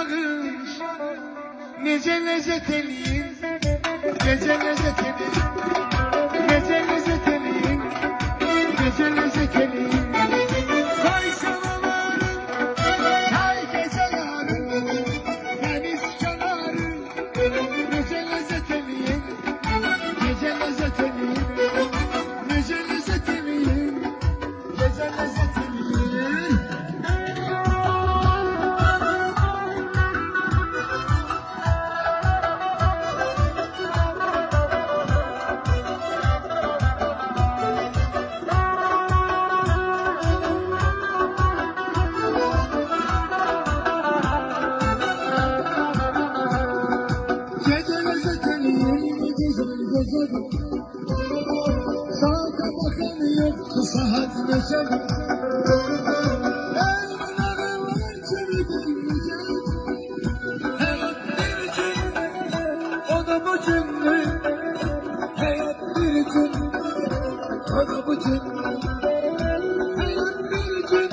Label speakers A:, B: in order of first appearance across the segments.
A: yağış, nece lezzet elin, gece lezzet elin, nece lezzet elin, gece lezzet elin. Vay samalarım, çay gece yarım, deniz kenarı, nece lezzet elin, gece lezzet elin, nece lezzet elin, gece lezzet elin. Saate bakamıyor bu saat neşeli. Elmaları var çevirince. Hayat bir gün, o da bu cümle. Hayat bir gün, o da bu cümle. Hayat bir gün,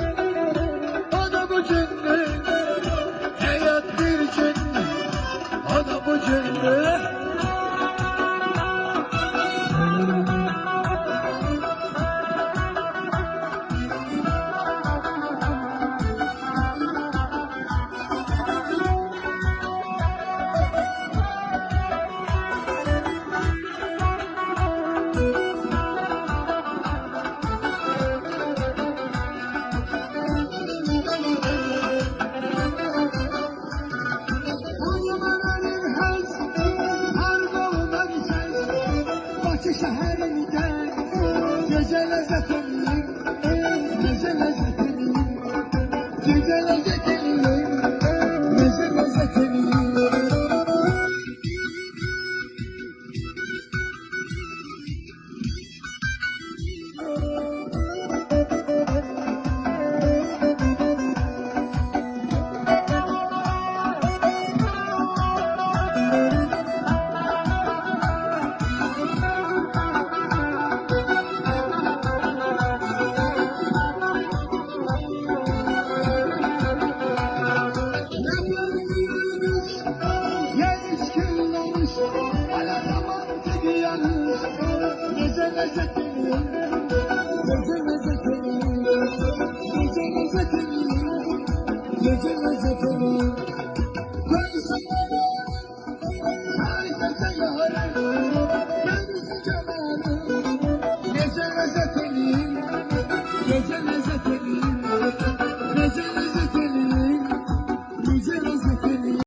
A: o da bu cümle. Hayat bir gün, o da bu cümle. Şehrimde gece lezzet elin, gece lezzet elin, gece lezzet elin, gece lezzet elin. Gece lezzet elin,